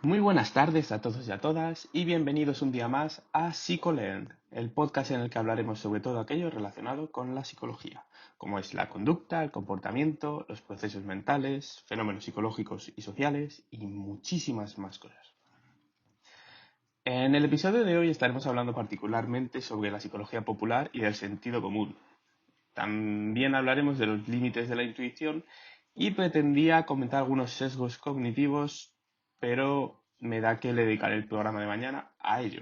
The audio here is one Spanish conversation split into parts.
Muy buenas tardes a todos y a todas y bienvenidos un día más a PsychoLearn, el podcast en el que hablaremos sobre todo aquello relacionado con la psicología, como es la conducta, el comportamiento, los procesos mentales, fenómenos psicológicos y sociales y muchísimas más cosas. En el episodio de hoy estaremos hablando particularmente sobre la psicología popular y del sentido común. También hablaremos de los límites de la intuición y pretendía comentar algunos sesgos cognitivos, pero me da que le dedicaré el programa de mañana a ello.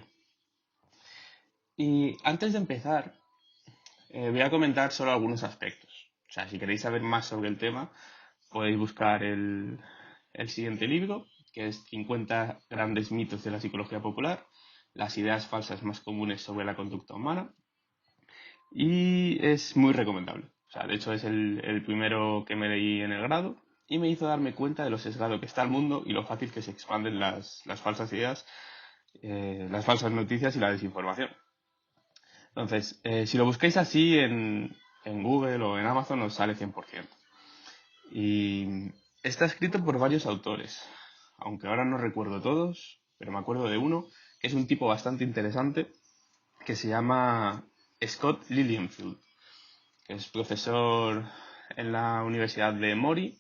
Y antes de empezar, voy a comentar solo algunos aspectos. O sea, si queréis saber más sobre el tema, podéis buscar el siguiente libro, que es 50 grandes mitos de la psicología popular, las ideas falsas más comunes sobre la conducta humana, y es muy recomendable. O sea, de hecho es el primero que me leí en el grado y me hizo darme cuenta de lo sesgado que está el mundo y lo fácil que se expanden las falsas ideas, las falsas noticias y la desinformación. Entonces, si lo buscáis así en Google o en Amazon os sale 100%. Y está escrito por varios autores, aunque ahora no recuerdo todos, pero me acuerdo de uno, que es un tipo bastante interesante, que se llama Scott Lilienfeld, que es profesor en la Universidad de Emory,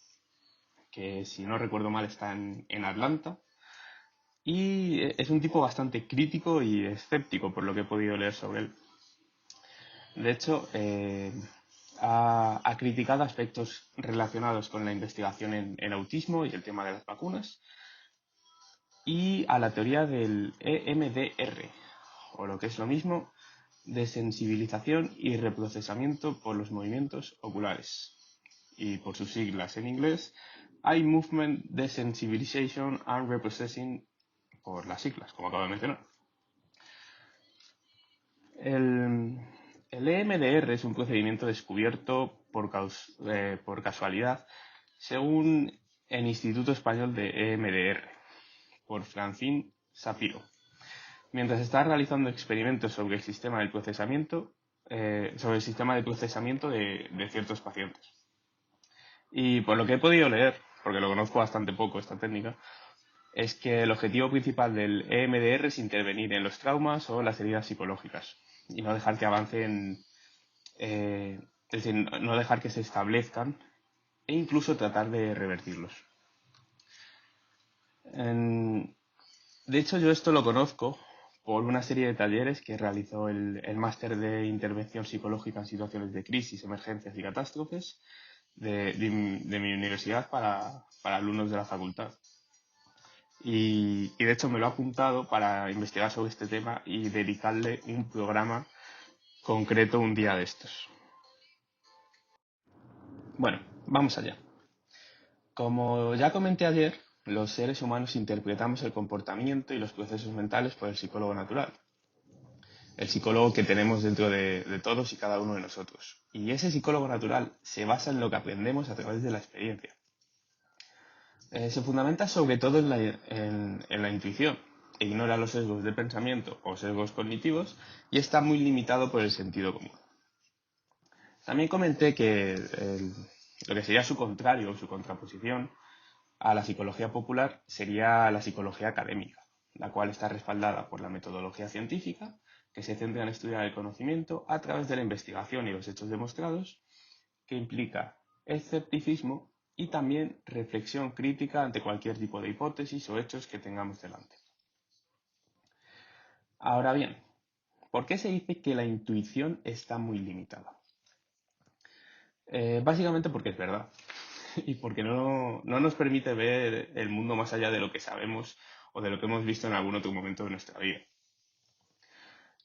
que si no recuerdo mal está en Atlanta, y es un tipo bastante crítico y escéptico por lo que he podido leer sobre él. De hecho, ha criticado aspectos relacionados con la investigación en autismo y el tema de las vacunas, y a la teoría del EMDR, o lo que es lo mismo, desensibilización y reprocesamiento por los movimientos oculares, y por sus siglas en inglés, Eye Movement Desensitization and Reprocessing, por las siglas, como acabo de mencionar. El, el EMDR es un procedimiento descubierto por casualidad, según el Instituto Español de EMDR, por Francine Sapiro, mientras está realizando experimentos sobre el sistema del procesamiento, de ciertos pacientes. Y por lo que he podido leer, porque lo conozco bastante poco esta técnica, es que el objetivo principal del EMDR es intervenir en los traumas o las heridas psicológicas y no dejar que avancen, es decir, no dejar que se establezcan e incluso tratar de revertirlos. En- de hecho, yo esto lo conozco por una serie de talleres que realizó el máster de intervención psicológica en situaciones de crisis, emergencias y catástrofes de mi universidad para alumnos de la facultad. Y de hecho me lo he apuntado para investigar sobre este tema y dedicarle un programa concreto un día de estos. Bueno, vamos allá. Como ya comenté ayer, los seres humanos interpretamos el comportamiento y los procesos mentales por el psicólogo natural, el psicólogo que tenemos dentro de todos y cada uno de nosotros. Y ese psicólogo natural se basa en lo que aprendemos a través de la experiencia. Se fundamenta sobre todo en la intuición, e ignora los sesgos de pensamiento o sesgos cognitivos y está muy limitado por el sentido común. También comenté que lo que sería su contrario o su contraposición a la psicología popular sería la psicología académica, la cual está respaldada por la metodología científica, que se centra en estudiar el conocimiento a través de la investigación y los hechos demostrados, que implica escepticismo y también reflexión crítica ante cualquier tipo de hipótesis o hechos que tengamos delante. Ahora bien, ¿por qué se dice que la intuición está muy limitada? Básicamente porque es verdad y porque no nos permite ver el mundo más allá de lo que sabemos o de lo que hemos visto en algún otro momento de nuestra vida.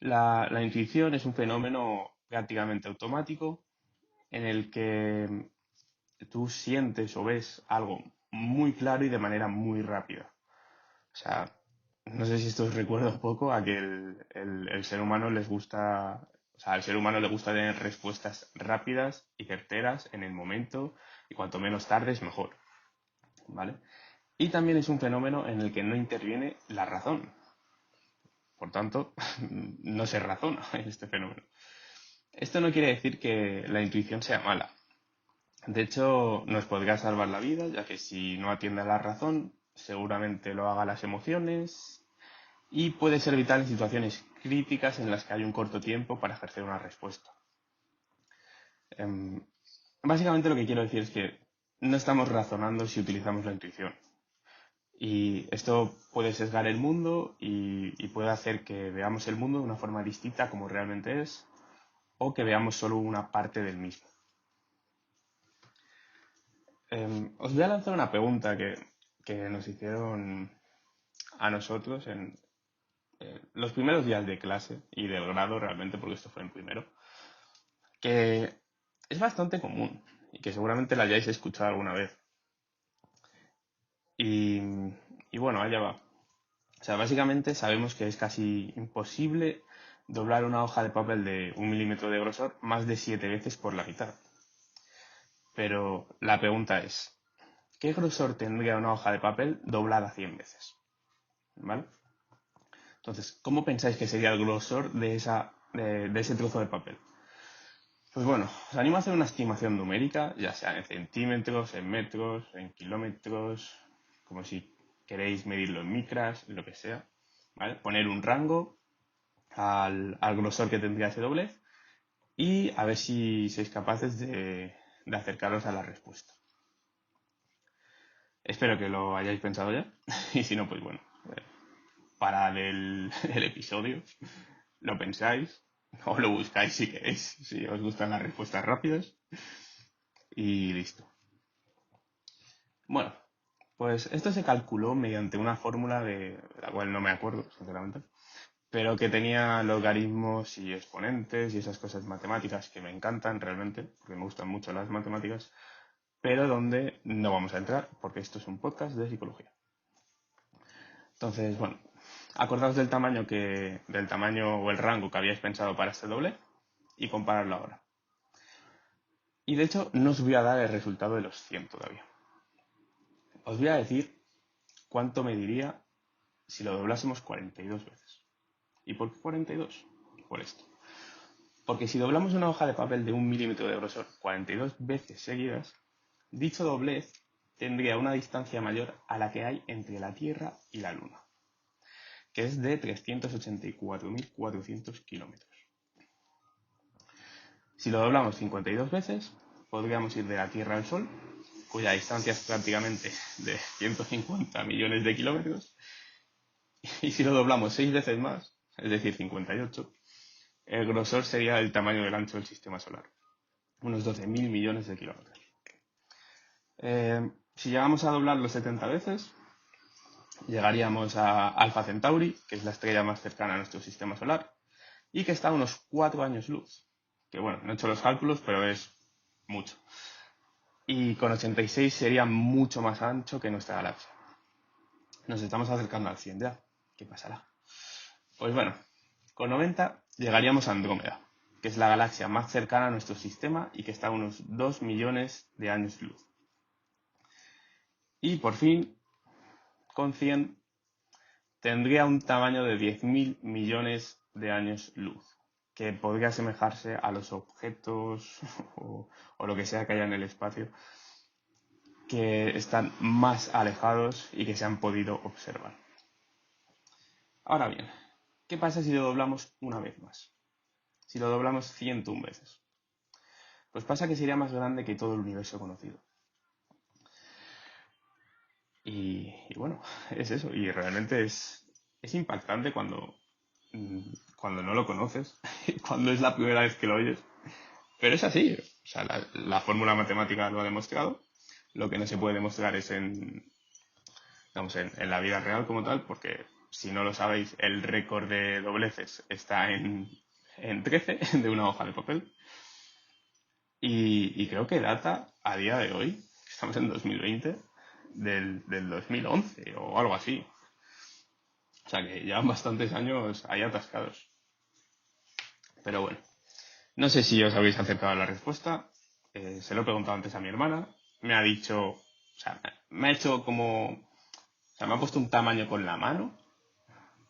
La intuición es un fenómeno prácticamente automático en el que tú sientes o ves algo muy claro y de manera muy rápida. O sea, no sé si esto os recuerda un poco a que el ser humano les gusta, o sea, al ser humano le gusta tener respuestas rápidas y certeras en el momento, y cuanto menos tardes, mejor, ¿vale? Y también es un fenómeno en el que no interviene la razón. Por tanto, no se razona en este fenómeno. Esto no quiere decir que la intuición sea mala. De hecho, nos podría salvar la vida, ya que si no atiende a la razón, seguramente lo haga las emociones y puede ser vital en situaciones críticas en las que hay un corto tiempo para ejercer una respuesta. Em, Básicamente lo que quiero decir es que no estamos razonando si utilizamos la intuición. Y esto puede sesgar el mundo y puede hacer que veamos el mundo de una forma distinta a como realmente es, o que veamos solo una parte del mismo. Os voy a lanzar una pregunta que nos hicieron a nosotros en los primeros días de clase y del grado realmente, porque esto fue en primero, que es bastante común y que seguramente la hayáis escuchado alguna vez. Y, y bueno, allá va. O sea, básicamente sabemos que es casi imposible doblar una hoja de papel de 1 milímetro de grosor más de 7 veces por la mitad. Pero la pregunta es, ¿qué grosor tendría una hoja de papel doblada 100 veces? ¿Vale? Entonces, ¿cómo pensáis que sería el grosor de ese trozo de papel? Pues bueno, os animo a hacer una estimación numérica, ya sea en centímetros, en metros, en kilómetros, como si queréis medirlo en micras, lo que sea, ¿vale? Poner un rango al grosor que tendría ese doblez y a ver si sois capaces de acercaros a la respuesta. Espero que lo hayáis pensado ya y si no, pues bueno, parad el episodio, lo pensáis o lo buscáis si queréis, si os gustan las respuestas rápidas y listo. Bueno, pues esto se calculó mediante una fórmula de la cual no me acuerdo, sinceramente, pero que tenía logaritmos y exponentes y esas cosas matemáticas que me encantan realmente, porque me gustan mucho las matemáticas, pero donde no vamos a entrar porque esto es un podcast de psicología. Entonces, bueno, acordaos del tamaño o el rango que habíais pensado para este doble y compararlo ahora. Y de hecho, no os voy a dar el resultado de los 100 todavía. Os voy a decir cuánto me diría si lo doblásemos 42 veces. ¿Y por qué 42? Por esto. Porque si doblamos una hoja de papel de 1 milímetro de grosor 42 veces seguidas, dicho doblez tendría una distancia mayor a la que hay entre la Tierra y la Luna, que es de 384.400 kilómetros. Si lo doblamos 52 veces, podríamos ir de la Tierra al Sol, cuya distancia es prácticamente de 150 millones de kilómetros, y si lo doblamos 6 veces más, es decir, 58, el grosor sería el tamaño del ancho del sistema solar, unos 12.000 millones de kilómetros. Si llegamos a doblarlo 70 veces, llegaríamos a Alpha Centauri, que es la estrella más cercana a nuestro sistema solar, y que está a unos 4 años luz. Que bueno, no he hecho los cálculos, pero es mucho. Y con 86 sería mucho más ancho que nuestra galaxia. Nos estamos acercando al 100 ya. ¿Qué pasará? Pues bueno, con 90 llegaríamos a Andrómeda, que es la galaxia más cercana a nuestro sistema y que está a unos 2 millones de años luz. Y por fin, con 100, tendría un tamaño de 10.000 millones de años luz, que podría asemejarse a los objetos o lo que sea que haya en el espacio que están más alejados y que se han podido observar. Ahora bien, ¿qué pasa si lo doblamos una vez más? Si lo doblamos 101 veces. Pues pasa que sería más grande que todo el universo conocido. Y bueno, es eso. Y realmente es impactante cuando no lo conoces, cuando es la primera vez que lo oyes. Pero es así. O sea, la fórmula matemática lo ha demostrado. Lo que no se puede demostrar es digamos, en la vida real como tal, porque si no lo sabéis, el récord de dobleces está en 13 de una hoja de papel. Y creo que data a día de hoy, estamos en 2020, del 2011 o algo así. O sea que llevan bastantes años ahí atascados. Pero bueno, no sé si os habéis acercado a la respuesta. Se lo he preguntado antes a mi hermana. Me ha dicho, o sea, me ha hecho como, o sea, me ha puesto un tamaño con la mano,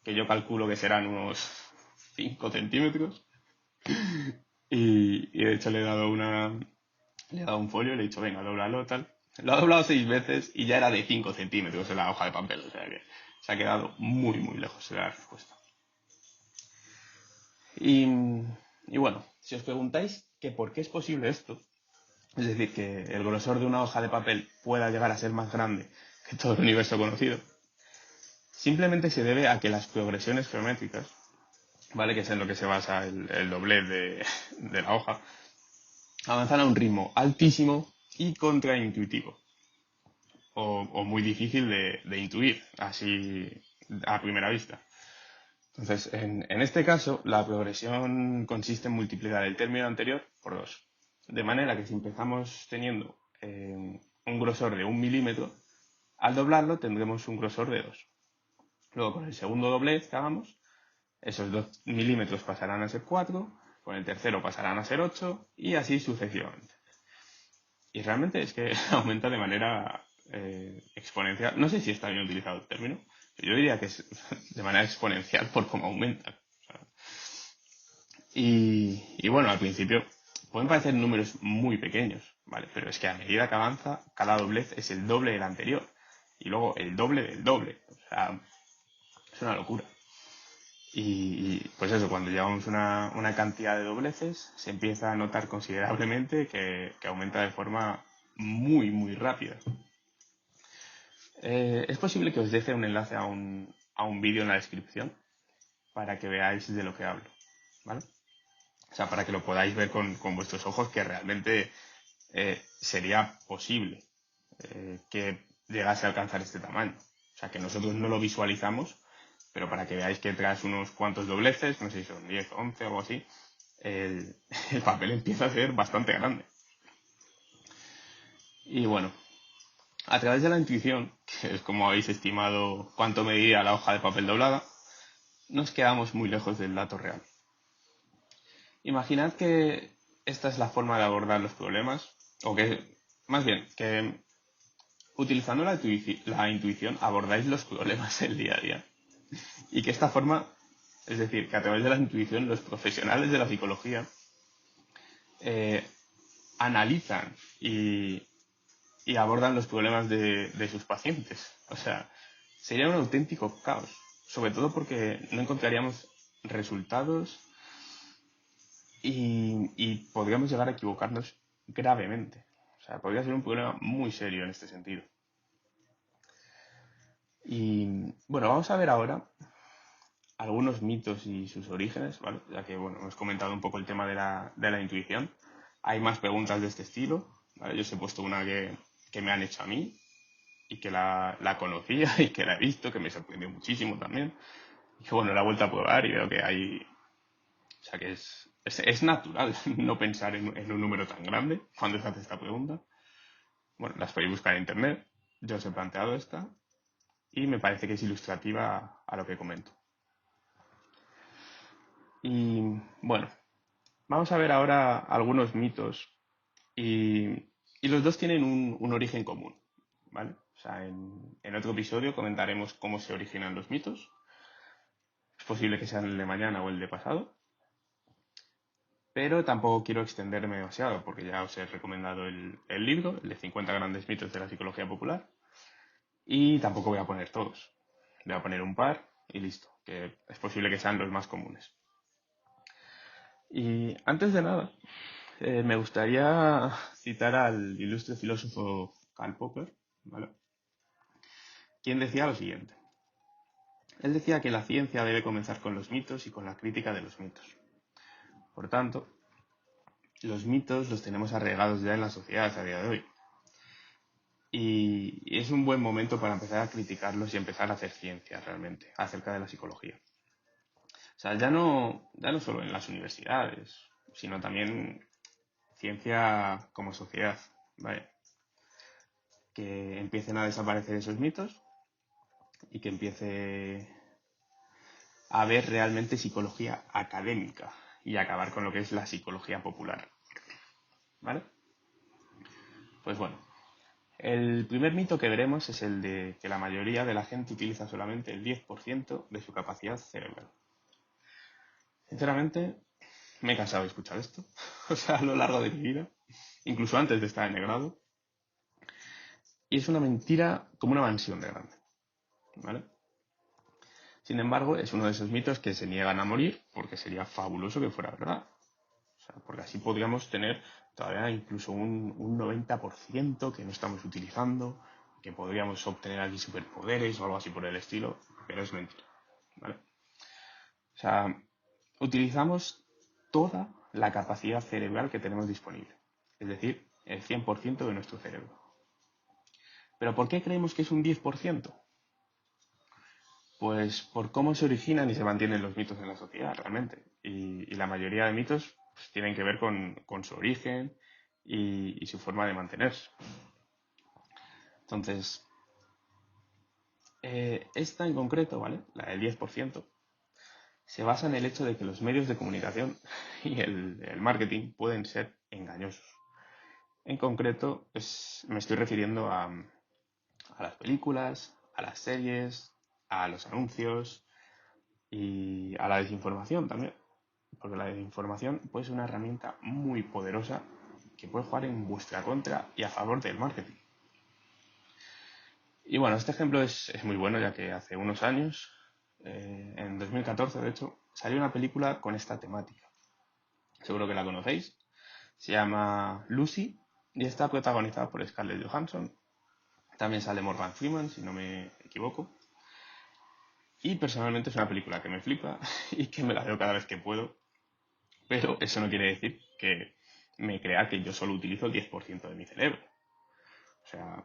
que yo calculo que serán unos 5 centímetros. Y de hecho le he dado un folio y le he dicho, venga, dóblalo, tal. Lo ha doblado 6 veces y ya era de 5 centímetros en la hoja de papel. O sea que se ha quedado muy, muy lejos de la respuesta. Y, y bueno, si os preguntáis que por qué es posible esto, es decir, que el grosor de una hoja de papel pueda llegar a ser más grande que todo el universo conocido, simplemente se debe a que las progresiones geométricas, ¿vale? Que es en lo que se basa el doblez de la hoja, avanzan a un ritmo altísimo y contraintuitivo, o muy difícil de intuir, así a primera vista. Entonces, en este caso, la progresión consiste en multiplicar el término anterior por 2. De manera que si empezamos teniendo un grosor de 1 milímetro, al doblarlo tendremos un grosor de 2. Luego, con el segundo doblez que hagamos, esos 2 milímetros pasarán a ser 4, con el tercero pasarán a ser 8 y así sucesivamente. Y realmente es que aumenta de manera exponencial. No sé si está bien utilizado el término, pero yo diría que es de manera exponencial por cómo aumenta. O sea, y bueno, al principio pueden parecer números muy pequeños, ¿vale? Pero es que a medida que avanza, cada doblez es el doble del anterior. Y luego el doble del doble. O sea, es una locura. Y pues eso, cuando llevamos una cantidad de dobleces, se empieza a notar considerablemente que aumenta de forma muy, muy rápida. Es posible que os deje un enlace a un vídeo en la descripción para que veáis de lo que hablo, ¿vale? O sea, para que lo podáis ver con vuestros ojos que realmente sería posible que llegase a alcanzar este tamaño. O sea, que nosotros no lo visualizamos, pero para que veáis que tras unos cuantos dobleces, no sé si son 10, 11 o algo así, el, el papel empieza a ser bastante grande. Y bueno, a través de la intuición, que es como habéis estimado cuánto medía la hoja de papel doblada, nos quedamos muy lejos del dato real. Imaginad que esta es la forma de abordar los problemas, o que, más bien, que utilizando la intuición abordáis los problemas del día a día. Y que esta forma, es decir, que a través de la intuición los profesionales de la psicología eh, analizan y abordan los problemas de sus pacientes. O sea, sería un auténtico caos, sobre todo porque no encontraríamos resultados y podríamos llegar a equivocarnos gravemente. O sea, podría ser un problema muy serio en este sentido. Y bueno, vamos a ver ahora algunos mitos y sus orígenes, ¿vale? Ya que, bueno, hemos comentado un poco el tema de la intuición. Hay más preguntas de este estilo, ¿vale? Yo os he puesto una que me han hecho a mí y que la conocía y que la he visto, que me sorprendió muchísimo también. Y que, bueno, la he vuelto a probar y veo que hay... O sea, que es natural no pensar en un número tan grande cuando se hace esta pregunta. Bueno, las podéis buscar en internet. Yo os he planteado esta y me parece que es ilustrativa a lo que comento. Y bueno, vamos a ver ahora algunos mitos y, y los dos tienen un origen común, ¿vale? O sea, en otro episodio comentaremos cómo se originan los mitos. Es posible que sean el de mañana o el de pasado, pero tampoco quiero extenderme demasiado porque ya os he recomendado el libro, el de 50 grandes mitos de la psicología popular, y tampoco voy a poner todos. Voy a poner un par y listo, que es posible que sean los más comunes. Y antes de nada, me gustaría citar al ilustre filósofo Karl Popper, ¿vale? Quien decía lo siguiente. Él decía que la ciencia debe comenzar con los mitos y con la crítica de los mitos. Por tanto, los mitos los tenemos arraigados ya en la sociedad a día de hoy. Y es un buen momento para empezar a criticarlos y empezar a hacer ciencia realmente acerca de la psicología. O sea, ya no solo en las universidades, sino también ciencia como sociedad, ¿vale? Que empiecen a desaparecer esos mitos y que empiece a ver realmente psicología académica y acabar con lo que es la psicología popular. ¿Vale? Pues bueno, el primer mito que veremos es el de que la mayoría de la gente utiliza solamente el 10% de su capacidad cerebral. Sinceramente, me he cansado de escuchar esto, o sea, a lo largo de mi vida, incluso antes de estar en el grado. y es una mentira como una mansión de grande, ¿vale? Sin embargo, es uno de esos mitos que se niegan a morir porque sería fabuloso que fuera verdad. O sea, porque así podríamos tener todavía incluso un 90% que no estamos utilizando, que podríamos obtener aquí superpoderes o algo así por el estilo, pero es mentira, ¿vale? O sea, utilizamos toda la capacidad cerebral que tenemos disponible, es decir, el 100% de nuestro cerebro. ¿Pero por qué creemos que es un 10%? Pues por cómo se originan y se mantienen los mitos en la sociedad, realmente. Y la mayoría de mitos pues, tienen que ver con su origen y su forma de mantenerse. Entonces, esta en concreto, ¿vale? La del 10%, se basa en el hecho de que los medios de comunicación y el marketing pueden ser engañosos. En concreto, me estoy refiriendo a las películas, a las series, a los anuncios y a la desinformación también. Porque la desinformación puede ser una herramienta muy poderosa que puede jugar en vuestra contra y a favor del marketing. Y bueno, este ejemplo es muy bueno ya que hace unos años, en 2014 de hecho, salió una película con esta temática. Seguro que la conocéis. Se llama Lucy y está protagonizada por Scarlett Johansson. También sale Morgan Freeman, si no me equivoco. Y personalmente es una película que me flipa y que me la veo cada vez que puedo. Pero eso no quiere decir que me crea que yo solo utilizo el 10% de mi cerebro. O sea,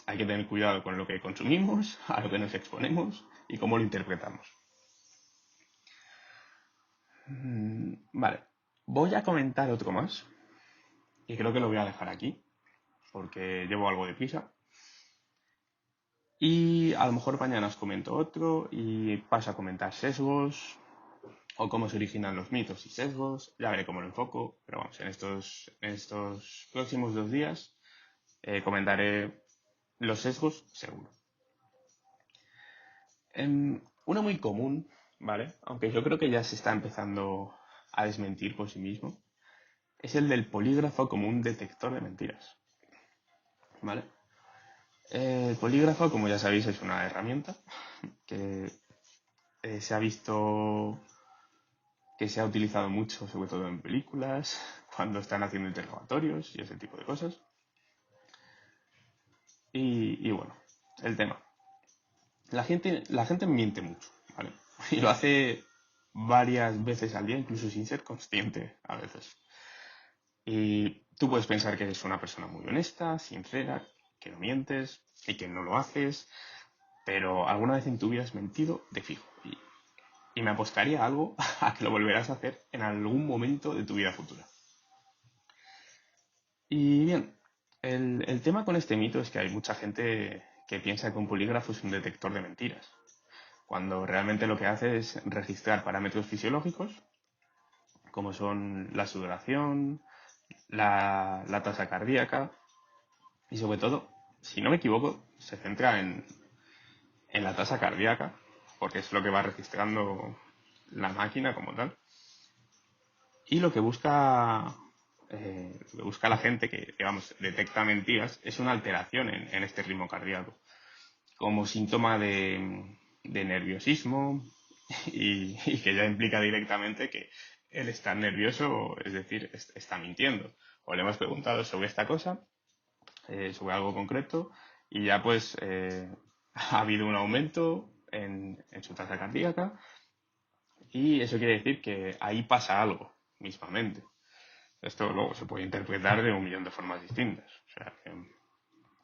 hay que tener cuidado con lo que consumimos, a lo que nos exponemos y cómo lo interpretamos. Vale, voy a comentar otro más y creo que lo voy a dejar aquí porque llevo algo de prisa. Y a lo mejor mañana os comento otro y paso a comentar sesgos o cómo se originan los mitos y sesgos. Ya veré cómo lo enfoco, pero vamos, en estos próximos 2 días comentaré los sesgos seguro. Uno muy común, ¿vale? Aunque yo creo que ya se está empezando a desmentir por sí mismo, es el del polígrafo como un detector de mentiras, ¿vale? El polígrafo, como ya sabéis, es una herramienta que se ha visto que se ha utilizado mucho, sobre todo en películas, cuando están haciendo interrogatorios y ese tipo de cosas. Y bueno, el tema. La gente miente mucho, ¿vale? Y lo hace varias veces al día, incluso sin ser consciente a veces. Y tú puedes pensar que eres una persona muy honesta, sincera, que no mientes y que no lo haces, pero alguna vez en tu vida has mentido de fijo. Y me apostaría algo a que lo volverás a hacer en algún momento de tu vida futura. Y bien, el tema con este mito es que hay mucha gente que piensa que un polígrafo es un detector de mentiras, cuando realmente lo que hace es registrar parámetros fisiológicos, como son la sudoración, la tasa cardíaca y sobre todo, si no me equivoco, se centra en la tasa cardíaca, porque es lo que va registrando la máquina como tal. Y lo que busca la gente que, digamos, detecta mentiras es una alteración en este ritmo cardíaco, como síntoma de nerviosismo y que ya implica directamente que él está nervioso, es decir, está mintiendo. O le hemos preguntado sobre esta cosa, sobre algo concreto, y ya pues ha habido un aumento en su tasa cardíaca y eso quiere decir que ahí pasa algo mismamente. Esto luego se puede interpretar de un millón de formas distintas. O sea,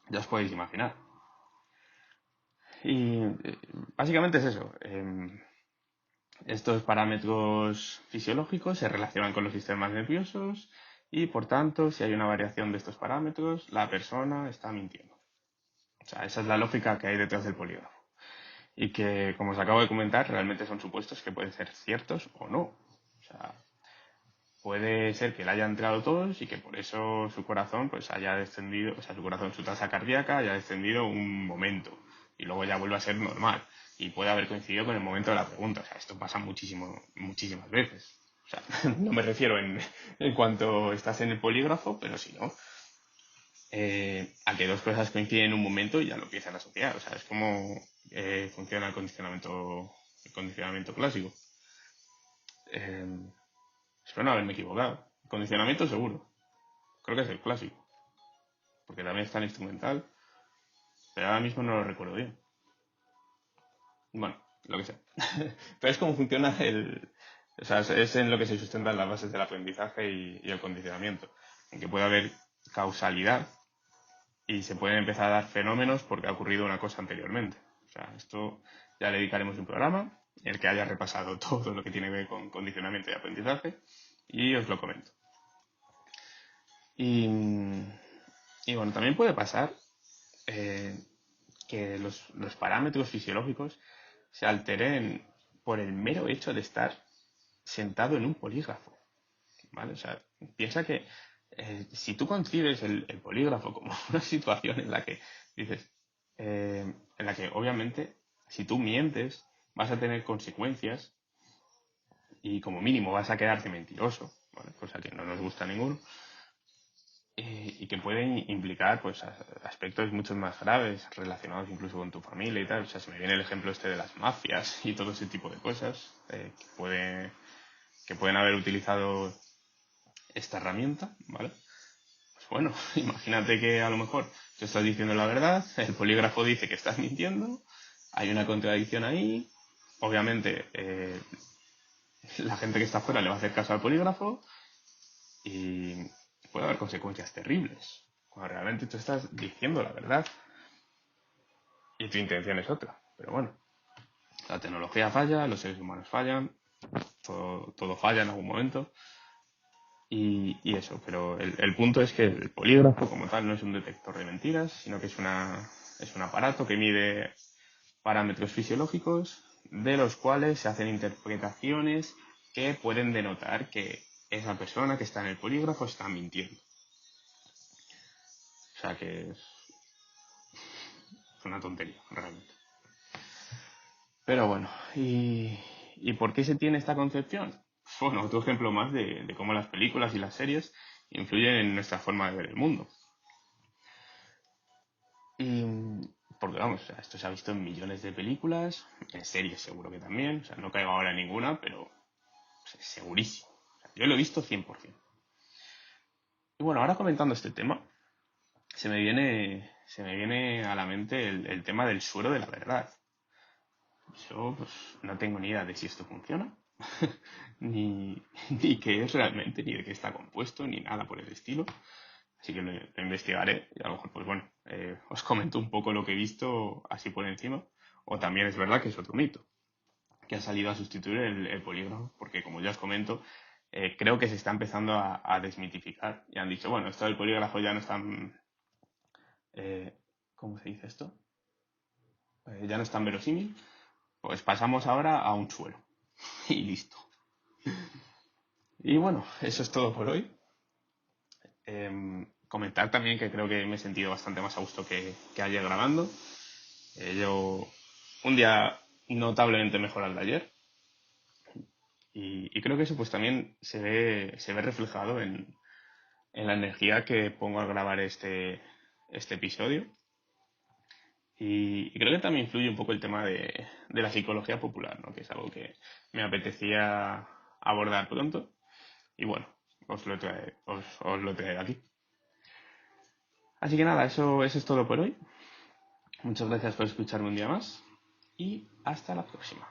ya os podéis imaginar. Y básicamente es eso. Estos parámetros fisiológicos se relacionan con los sistemas nerviosos y, por tanto, si hay una variación de estos parámetros, la persona está mintiendo. O sea, esa es la lógica que hay detrás del polígrafo. Y que, como os acabo de comentar, realmente son supuestos que pueden ser ciertos o no. O sea, puede ser que le haya entrado todos y que por eso su corazón pues haya descendido, o sea, su tasa cardíaca haya descendido un momento y luego ya vuelve a ser normal y puede haber coincidido con el momento de la pregunta. O sea, esto pasa muchísimas veces. O sea, no me refiero en cuanto estás en el polígrafo, pero si no. a que dos cosas coinciden en un momento y ya lo empiezan a asociar. O sea, es como funciona el condicionamiento clásico. Eh, Espero no haberme equivocado. Condicionamiento seguro. Creo que es el clásico. Porque también está el instrumental. Pero ahora mismo no lo recuerdo bien. Bueno, lo que sea. Pero es como funciona el... O sea, es en lo que se sustentan las bases del aprendizaje y el condicionamiento. En que puede haber causalidad y se pueden empezar a dar fenómenos porque ha ocurrido una cosa anteriormente. O sea, esto ya le dedicaremos un programa en el que haya repasado todo lo que tiene que ver con condicionamiento y aprendizaje y os lo comento. Y, y bueno, también puede pasar eh, que los parámetros fisiológicos se alteren por el mero hecho de estar sentado en un polígrafo, ¿vale? O sea, piensa que si tú concibes el polígrafo como una situación en la que dices, en la que obviamente si tú mientes vas a tener consecuencias y como mínimo vas a quedarte mentiroso, ¿vale? Cosa que no nos gusta a ninguno, y que pueden implicar pues aspectos mucho más graves relacionados incluso con tu familia y tal. O sea, se me viene el ejemplo este de las mafias y todo ese tipo de cosas que pueden haber utilizado esta herramienta, ¿vale? Pues bueno, imagínate que a lo mejor te estás diciendo la verdad, el polígrafo dice que estás mintiendo, hay una contradicción ahí, obviamente la gente que está afuera le va a hacer caso al polígrafo y puede haber consecuencias terribles, cuando realmente tú estás diciendo la verdad y tu intención es otra. Pero bueno, la tecnología falla, los seres humanos fallan, todo falla en algún momento y eso. Pero el punto es que el polígrafo como tal no es un detector de mentiras, sino que es un aparato que mide parámetros fisiológicos de los cuales se hacen interpretaciones que pueden denotar que esa persona que está en el polígrafo está mintiendo. O sea que es una tontería, realmente. Pero bueno, ¿y por qué se tiene esta concepción? Bueno, otro ejemplo más de cómo las películas y las series influyen en nuestra forma de ver el mundo. Y porque vamos, o sea, esto se ha visto en millones de películas, en series seguro que también, o sea, no caigo ahora en ninguna, pero o sea, segurísimo. O sea, yo lo he visto 100%. Y bueno, ahora comentando este tema, se me viene a la mente el tema del suero de la verdad. Yo pues, no tengo ni idea de si esto funciona, ni, ni qué es realmente, ni de qué está compuesto, ni nada por el estilo. Así que lo investigaré y a lo mejor, pues bueno, os comento un poco lo que he visto así por encima. O también es verdad que es otro mito, que ha salido a sustituir el polígrafo, porque como ya os comento, creo que se está empezando a desmitificar. Y han dicho, bueno, esto del polígrafo ya no es tan... ¿cómo se dice esto? Ya no es tan verosímil. Pues pasamos ahora a un suelo. Y listo. Y bueno, eso es todo por hoy. Comentar también que creo que me he sentido bastante más a gusto que ayer grabando. Yo un día notablemente mejor al de ayer. Y creo que eso pues también se ve reflejado en la energía que pongo al grabar este episodio. Y creo que también influye un poco el tema de la psicología popular, ¿no? Que es algo que me apetecía abordar pronto. Y bueno, os lo traeré aquí. Así que nada, eso es todo por hoy. Muchas gracias por escucharme un día más y hasta la próxima.